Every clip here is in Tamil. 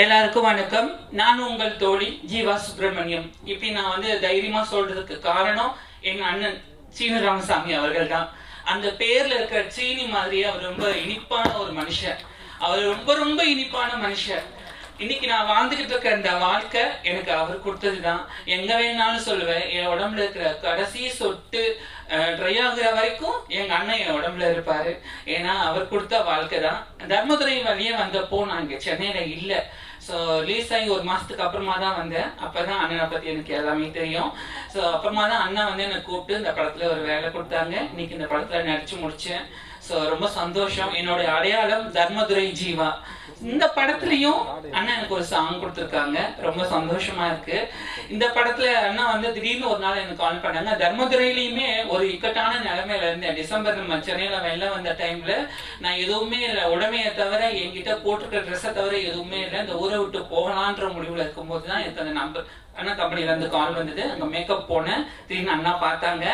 எல்லாருக்கும் வணக்கம். நான் உங்கள் தோழி ஜீவா சுப்பிரமணியம். இப்படி நான் தைரியமா சொல்றதுக்கு காரணம் எங்க அண்ணன் சீனு ராமசாமி அவர்கள் தான். அந்த பேர்ல இருக்கிற சீனி மாதிரியே அவர் ரொம்ப இனிப்பான ஒரு மனுஷன். அவர் ரொம்ப ரொம்ப இனிப்பான மனுஷன். இன்னைக்கு நான் வாழ்ந்துகிட்டு இருக்க இந்த வாழ்க்கை எனக்கு அவர் கொடுத்ததுதான். எங்க வேணாலும் சொல்லுவேன், என் உடம்புல இருக்கிற கடைசி சொட்டு ட்ரை ஆகுற வரைக்கும் எங்க அண்ணன் என் உடம்புல இருப்பாரு. ஏன்னா அவர் கொடுத்த வாழ்க்கை தான். தர்மதுரை வழியே வந்தப்போ நான் இங்க சென்னையில இல்லை. ஸோ ரிலீஸ் ஆகி ஒரு மாதத்துக்கு அப்புறமா தான் வந்தேன். அப்போ தான் அண்ணனை பற்றி எனக்கு எல்லாமே தெரியும். ஸோ அப்புறமா தான் அண்ணா என்னை கூப்பிட்டு இந்த படத்தில் ஒரு வேலை கொடுத்தாங்க. இன்னைக்கு இந்த படத்தில் நடித்து முடித்தேன். ஸோ ரொம்ப சந்தோஷம். என்னுடைய அடையாளம் தர்மதுரை ஜீவா. இந்த படத்துலையும் அண்ணா எனக்கு ஒரு சாங் கொடுத்துருக்காங்க. ரொம்ப சந்தோஷமா இருக்கு. இந்த படத்துல அண்ணா திடீர்னு ஒரு நாள் எனக்கு கால் பண்ணாங்க. தர்மதுரையிலயுமே ஒரு இக்கட்டான நிலைமையில இருந்தேன். டிசம்பர் நம்ம சென்னையில வெளில வந்த டைம்ல நான் எதுவுமே இல்லை, உடமையை தவிர என்கிட்ட போட்டிருக்கிற ட்ரெஸ்ஸை தவிர எதுவுமே இல்லை. இந்த ஊரை விட்டு போகலான்ற முடிவுல இருக்கும்போது தான் எனக்கு அந்த நம்பர் அண்ணா கம்பெனில இருந்து கால் வந்தது. அங்க மேக்கப் போனேன். திடீர்னு அண்ணா பார்த்தாங்க.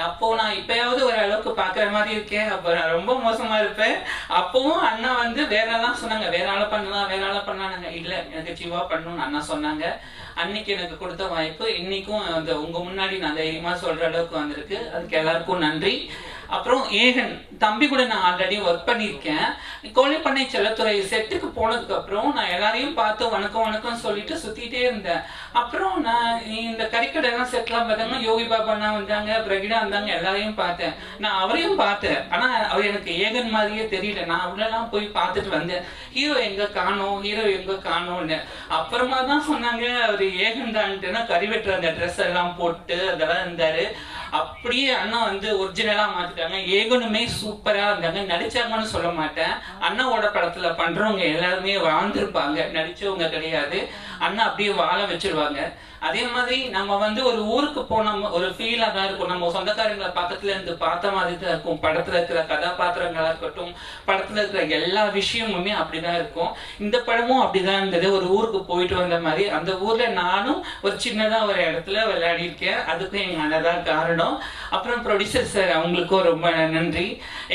அப்போ நான் இப்பயாவது ஒரு அளவுக்கு பாக்குற மாதிரி இருக்கேன். அப்ப நான் ரொம்ப மோசமா இருப்பேன். அப்பவும் அண்ணா வேற எல்லாம் சொன்னாங்க, வேற ஆளை பண்ணலாம், வேற ஆளை பண்ணலாங்க. இல்ல, எனக்கு ஜீவா பண்ணணும்னு அண்ணா சொன்னாங்க. அன்னைக்கு எனக்கு கொடுத்த வாய்ப்பு இன்னைக்கும் உங்க முன்னாடி நான் தைரியமா சொல்ற அளவுக்கு வந்திருக்கு. அதுக்கு எல்லாருக்கும் நன்றி. அப்புறம் ஏகன் தம்பி கூட நான் ஆல்ரெடி ஒர்க் பண்ணியிருக்கேன். கோழிப்பண்ணை செல்லத்துறை செட்டுக்கு போனதுக்கு அப்புறம் நான் எல்லாரையும் பார்த்து வணக்கம் வணக்கம் சொல்லிட்டு சுத்திட்டே இருந்தேன். அப்புறம் நான் இந்த கறிக்கடை எல்லாம் செட்லாம் பார்த்தாங்க. யோகி பாபா வந்தாங்க, பிரகிடா வந்தாங்க, எல்லாரையும் பார்த்தேன். நான் அவரையும் பார்த்தேன். ஆனா அவர் எனக்கு ஏகன் மாதிரியே தெரியல. நான் அவ்வளோலாம் போய் பார்த்துட்டு வந்தேன். ஹீரோ எங்க காணோம், ஹீரோ எங்க காணோம்னு. அப்புறமா தான் சொன்னாங்க அவர் ஏகன் தான்ட்டுன்னா கறி வெட்டுற அந்த ட்ரெஸ் எல்லாம் போட்டு அதெல்லாம் இருந்தாரு. அப்படியே அண்ணா ஒரிஜினலா மாத்திட்டாங்க. ஏகனுமே சூப்பரா இருந்தாங்க. நடிச்சாங்கன்னு சொல்ல மாட்டேன். அண்ணாவோட படத்துல பண்றவங்க எல்லாருமே வாழ்ந்திருப்பாங்க, நடிச்சவங்க கிடையாது. அண்ணா அப்படியே வாழ வச்சிருவாங்க. அதே மாதிரி நம்ம ஒரு ஊருக்கு போன ஒரு ஃபீலா தான் இருக்கும். நம்ம சொந்தக்காரங்களை பக்கத்துல இருந்து பார்த்த மாதிரி தான் இருக்கும். படத்துல இருக்கிற கதாபாத்திரங்களா இருக்கட்டும், படத்துல இருக்கிற எல்லா விஷயமுமே அப்படிதான் இருக்கும். இந்த படமும் அப்படிதான் இருந்தது. ஒரு ஊருக்கு போயிட்டு வந்த மாதிரி. அந்த ஊர்ல நானும் ஒரு சின்னதா ஒரு இடத்துல விளையாடி இருக்கேன். அதுக்கும் எங்க அண்ணன் தான் காரணம். அப்புறம் ப்ரொடியூசர் சார், அவங்களுக்கும் ரொம்ப நன்றி.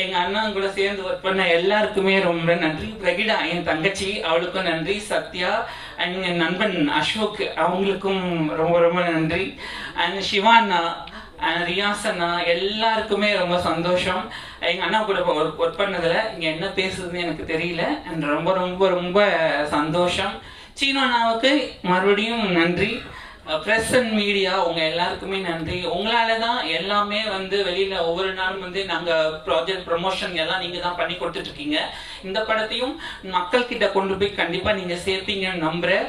எங்க அண்ணா கூட சேர்ந்து ஒர்க் பண்ண எல்லாருக்குமே ரொம்ப நன்றி. பிரகிடா என் தங்கச்சி, அவளுக்கும் நன்றி. சத்யா அண்ட் என் நண்பன் அசோக், அவங்களுக்கும் ரொம்ப ரொம்ப நன்றி. அண்ட் சிவானா, ரியாஸ் அண்ணா, எல்லாருக்குமே ரொம்ப சந்தோஷம். எங்க அண்ணா கூட ஒர்க் பண்ணதுல இங்க என்ன பேசுதுன்னு எனக்கு தெரியல. அண்ட் ரொம்ப ரொம்ப ரொம்ப சந்தோஷம். சீனு அண்ணாவுக்கு மறுபடியும் நன்றி. ப்ரெஸ் அண்ட் மீடியா, உங்க எல்லாருக்குமே நன்றி. உங்களால தான் எல்லாமே வெளியில ஒவ்வொரு நாளும் நாங்க ப்ராஜெக்ட் ப்ரமோஷன் எல்லாம் நீங்க தான் பண்ணி கொடுத்துட்டு இருக்கீங்க. இந்த படத்தையும் மக்கள் கிட்ட கொண்டு போய் கண்டிப்பா நீங்க சேர்ப்பீங்கன்னு நம்புறேன்.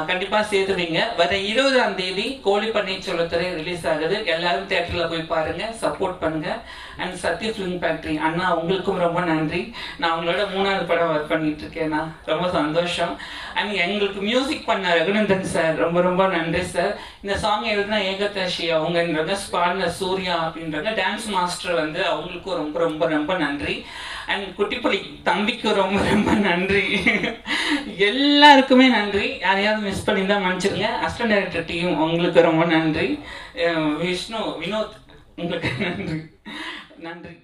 கண்டிப்பா சேர்த்துவீங்க. வர 20ஆம் தேதி கோழிப்பண்ணை செல்லத்துறை ரிலீஸ் ஆகுது. எல்லாரும் தியேட்டர்ல போய் பாருங்க, சப்போர்ட் பண்ணுங்க. அண்ட் சத்ய ஃபிலிம் ஃபேக்டரி அண்ணா, உங்களுக்கும் ரொம்ப நன்றி. நான் உங்களோட 3வது படம் ஒர்க் பண்ணிட்டு இருக்கேன்னா ரொம்ப சந்தோஷம். அண்ட் எங்களுக்கு மியூசிக் பண்ண ரகுநந்தன் சார், ரொம்ப ரொம்ப நன்றி சார். இந்த சாங் எழுதுனா ஏகதாஷி அவங்கன்றாங்க, பாடின சூர்யா அப்படின்றாங்க. டான்ஸ் மாஸ்டர் அவங்களுக்கும் ரொம்ப ரொம்ப ரொம்ப நன்றி. அண்ட் குட்டிப்புலி தம்பிக்கு ரொம்ப ரொம்ப நன்றி. எல்லாருக்குமே நன்றி. யாரையாவது மிஸ் பண்ணியிருந்தா மன்னிச்சிருங்க. அசிஸ்டன்ட் டைரக்டர் டீம், உங்களுக்கு ரொம்ப நன்றி. விஷ்ணு, வினோத், உங்களுக்கு நன்றி. நன்றி.